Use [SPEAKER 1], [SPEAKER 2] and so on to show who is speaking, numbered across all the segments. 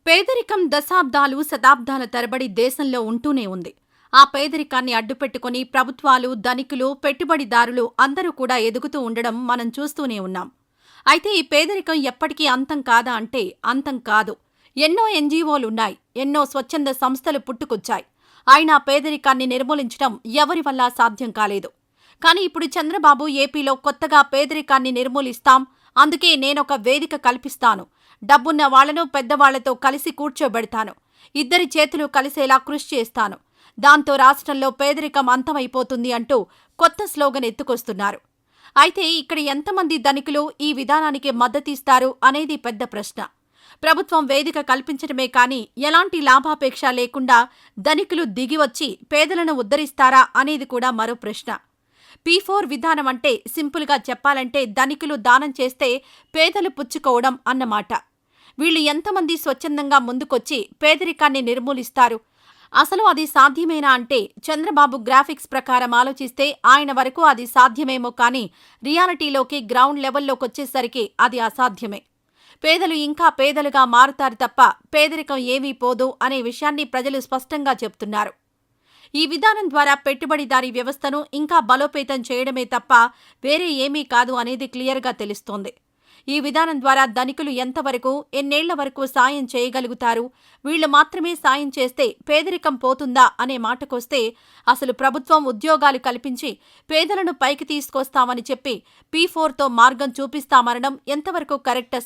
[SPEAKER 1] పేదరికం దశాబ్దాలు, శతాబ్దాల తరబడి దేశంలో ఉంటూనే ఉంది. ఆ పేదరికాన్ని అడ్డుపెట్టుకుని ప్రభుత్వాలు, ధనికులు, పెట్టుబడిదారులు అందరూ కూడా ఎదుగుతూ ఉండడం మనం చూస్తూనే ఉన్నాం. అయితే ఈ పేదరికం ఎప్పటికీ అంతం కాదా అంటే అంతం కాదు. ఎన్నో ఎన్‌జీఓలున్నాయి. ఎన్నో స్వచ్ఛంద సంస్థలు పుట్టుకొచ్చాయి. అయినా పేదరికాన్ని నిర్మూలించడం ఎవరి వల్ల సాధ్యం కాలేదు. కానీ ఇప్పుడు చంద్రబాబు ఏపీలో కొత్తగా పేదరికాన్ని నిర్మూలిస్తాం, అందుకే నేనొక వేదిక కల్పిస్తాను, డబ్బున్న వాళ్లను పెద్దవాళ్లతో కలిసి కూర్చోబెడతాను, ఇద్దరి చేతులు కలిసేలా కృషి చేస్తాను, దాంతో రాష్ట్రంలో పేదరికం అంతమైపోతుంది అంటూ కొత్త స్లోగన్ ఎత్తుకొస్తున్నారు. అయితే ఇక్కడ ఎంతమంది ధనికులు ఈ విధానానికి మద్దతిస్తారు అనేది పెద్ద ప్రశ్న. ప్రభుత్వం వేదిక కల్పించడమే కానీ ఎలాంటి లాభాపేక్ష లేకుండా ధనికులు దిగివచ్చి పేదలను ఉద్ధరిస్తారా అనేది కూడా మరో ప్రశ్న. P4 విధానం అంటే సింపుల్గా చెప్పాలంటే ధనికులు దానం చేస్తే పేదలు పుచ్చుకోవడం అన్నమాట. వీళ్ళు ఎంతమంది స్వచ్ఛందంగా ముందుకొచ్చి పేదరికాన్ని నిర్మూలిస్తారు? అసలు అది సాధ్యమేనా అంటే చంద్రబాబు గ్రాఫిక్స్ ప్రకారం ఆలోచిస్తే ఆయన వరకు అది సాధ్యమేమో కానీ రియాలిటీలోకి గ్రౌండ్ లెవెల్లోకొచ్చేసరికి అది అసాధ్యమే. పేదలు ఇంకా పేదలుగా మారుతారు తప్ప పేదరికం ఏమీ పోదు అనే విషయాన్ని ప్రజలు స్పష్టంగా చెప్తున్నారు. ఈ విధానం ద్వారా పెట్టుబడిదారీ వ్యవస్థను ఇంకా బలోపేతం చేయడమే తప్ప వేరే ఏమీ కాదు అనేది క్లియర్గా తెలుస్తోంది. ఈ విధానం ద్వారా ధనికులు ఎంతవరకు, ఎన్నేళ్ల వరకు సాయం చేయగలుగుతారు? వీళ్లు మాత్రమే సాయం చేస్తే పేదరికం పోతుందా అనే మాటకొస్తే అసలు ప్రభుత్వం ఉద్యోగాలు కల్పించి పేదలను పైకి తీసుకొస్తామని చెప్పి P4తో మార్గం చూపిస్తామనడం ఎంతవరకు కరెక్ట్?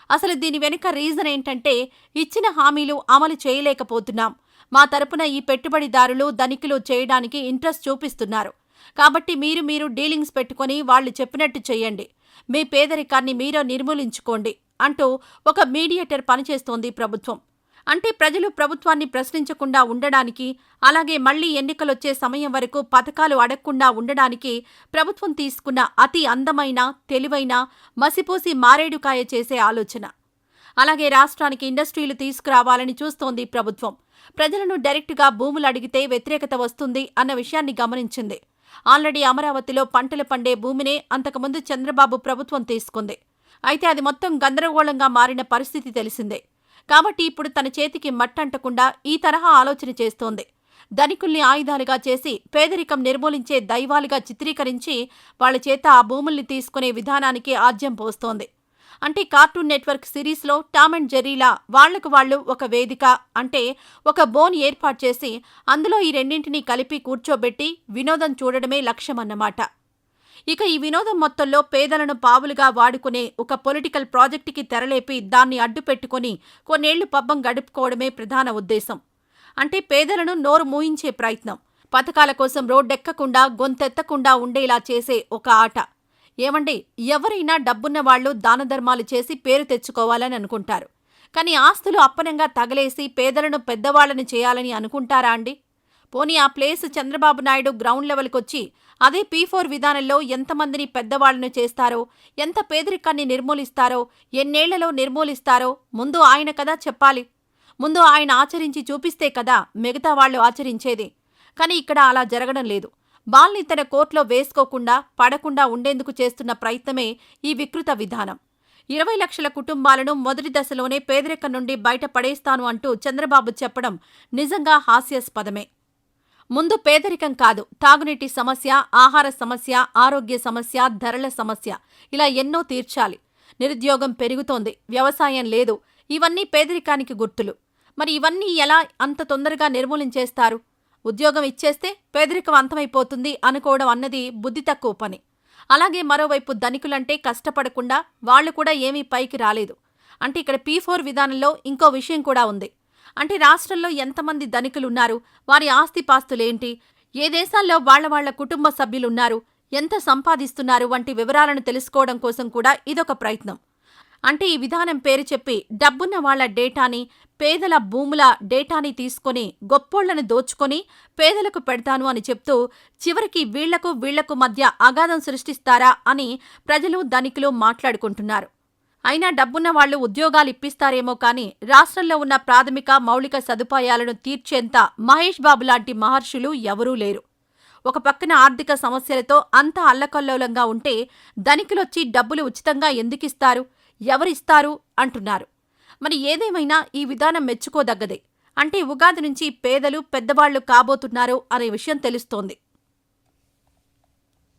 [SPEAKER 1] అసలు దీని వెనుక రీజన్ ఏంటంటే ఇచ్చిన హామీలు అమలు చేయలేకపోతున్నాం, మా తరపున ఈ పెట్టుబడిదారులు, ధనికులు చేయడానికి ఇంట్రెస్ట్ చూపిస్తున్నారు, కాబట్టి మీరు డీలింగ్స్ పెట్టుకుని వాళ్లు చెప్పినట్టు చెయ్యండి, మీ పేదరికాన్ని మీరే నిర్మూలించుకోండి అంటూ ఒక మీడియేటర్ పనిచేస్తోంది ప్రభుత్వం. అంటే ప్రజలు ప్రభుత్వాన్ని ప్రశ్నించకుండా ఉండడానికి, అలాగే మళ్లీ ఎన్నికలొచ్చే సమయం వరకు పథకాలు అడగకుండా ఉండడానికి ప్రభుత్వం తీసుకున్న అతి అందమైన, తెలివైన, మసిపూసి మారేడుకాయ చేసే ఆలోచన. అలాగే రాష్ట్రానికి ఇండస్ట్రీలు తీసుకురావాలని చూస్తోంది ప్రభుత్వం. ప్రజలను డైరెక్టుగా భూములు అడిగితే వ్యతిరేకత వస్తుంది అన్న విషయాన్ని గమనించింది. ఆల్రెడీ అమరావతిలో పంటలు పండే భూమినే అంతకుముందు చంద్రబాబు ప్రభుత్వం తీసుకుంది. అయితే అది మొత్తం గందరగోళంగా మారిన పరిస్థితి తెలిసిందే. కాబట్టి ఇప్పుడు తన చేతికి మట్టంటకుండా ఈ తరహా ఆలోచన చేస్తోంది. ధనికుల్ని ఆయుధాలుగా చేసి పేదరికం నిర్మూలించే దైవాలుగా చిత్రీకరించి వాళ్ల చేత ఆ భూముల్ని తీసుకునే విధానానికి ఆజ్యం పోస్తోంది. అంటే కార్టూన్ నెట్వర్క్ సిరీస్లో టామ్ అండ్ జెర్రీలా వాళ్లకు వాళ్లు ఒక వేదిక, అంటే ఒక బోన్ ఏర్పాటు చేసి అందులో ఈ రెండింటినీ కలిపి కూర్చోబెట్టి వినోదం చూడడమే లక్ష్యమన్నమాట. ఇక ఈ వినోదం మొత్తంలో పేదలను పావులుగా వాడుకునే ఒక పొలిటికల్ ప్రాజెక్టుకి తెరలేపి దాన్ని అడ్డుపెట్టుకుని కొన్నేళ్లు పబ్బం గడుపుకోవడమే ప్రధాన ఉద్దేశం. అంటే పేదలను నోరు మూయించే ప్రయత్నం, పథకాల కోసం రోడ్డెక్కకుండా, గొంతెత్తకుండా ఉండేలా చేసే ఒక ఆట. ఏమండి, ఎవరైనా డబ్బున్న వాళ్లు దానధర్మాలు చేసి పేరు తెచ్చుకోవాలని అనుకుంటారు. కానీ ఆస్తులు అప్పనంగా తగలేసి పేదలను పెద్దవాళ్లను చేయాలని అనుకుంటారా అండి? పోనీ ఆ ప్లేస్ చంద్రబాబు నాయుడు గ్రౌండ్ లెవెల్కొచ్చి అదే P4 విధానంలో ఎంతమందిని పెద్దవాళ్లను చేస్తారో, ఎంత పేదరికాన్ని నిర్మూలిస్తారో, ఎన్నేళ్లలో నిర్మూలిస్తారో ముందు ఆయన కదా చెప్పాలి. ముందు ఆయన ఆచరించి చూపిస్తే కదా మిగతా వాళ్లు ఆచరించేది. కానీ ఇక్కడ అలా జరగడం లేదు. బాల్ని తన కోర్టులో వేసుకోకుండా, పడకుండా ఉండేందుకు చేస్తున్న ప్రయత్నమే ఈ వికృత విధానం. 20 లక్షల కుటుంబాలను మొదటి దశలోనే పేదరికం నుండి బయట పడేస్తాను అంటూ చంద్రబాబు చెప్పడం నిజంగా హాస్యాస్పదమే. ముందు పేదరికం కాదు, తాగునీటి సమస్య, ఆహార సమస్య, ఆరోగ్య సమస్య, ధరల సమస్య, ఇలా ఎన్నో తీర్చాలి. నిరుద్యోగం పెరుగుతోంది, వ్యవసాయం లేదు, ఇవన్నీ పేదరికానికి గుర్తులు. మరి ఇవన్నీ ఎలా అంత తొందరగా నిర్మూలించేస్తారు? ఉద్యోగం ఇచ్చేస్తే పేదరికం అంతమైపోతుంది అనుకోవడం అన్నది బుద్ధి తక్కువ పని. అలాగే మరోవైపు ధనికులంటే కష్టపడకుండా వాళ్లు కూడా ఏమీ పైకి రాలేదు. అంటే ఇక్కడ P4 విధానంలో ఇంకో విషయం కూడా ఉంది. అంటే రాష్ట్రంలో ఎంతమంది ధనికులున్నారు, వారి ఆస్తిపాస్తులేంటి, ఏ దేశాల్లో వాళ్ల కుటుంబ సభ్యులున్నారు, ఎంత సంపాదిస్తున్నారు వంటి వివరాలను తెలుసుకోవడం కోసం కూడా ఇదొక ప్రయత్నం. అంటే ఈ విధానం పేరు చెప్పి డబ్బున్న వాళ్ల డేటాని, పేదల భూముల డేటాని తీసుకొని గొప్పోళ్లను దోచుకొని పేదలకు పెడతాను అని చెప్తూ చివరికి వీళ్లకు మధ్య అగాధం సృష్టిస్తారా అని ప్రజలు, ధనికులు మాట్లాడుకుంటున్నారు. అయినా డబ్బున్న వాళ్లు ఉద్యోగాలు ఇప్పిస్తారేమో కానీ రాష్ట్రంలో ఉన్న ప్రాథమిక మౌలిక సదుపాయాలను తీర్చేంత మహేష్ బాబు లాంటి మహర్షులు ఎవరూ లేరు. ఒక పక్కన ఆర్థిక సమస్యలతో అంతా అల్లకల్లోలంగా ఉంటే ధనికులొచ్చి డబ్బులు ఉచితంగా ఎందుకిస్తారు, ఎవరిస్తారు అంటున్నారు. మరి ఏదేమైనా ఈ విధానం మెచ్చుకోదగ్గదే. అంటే ఉగాది నుంచి పేదలు పెద్దవాళ్లు కాబోతున్నారు అనే విషయం తెలుస్తోంది.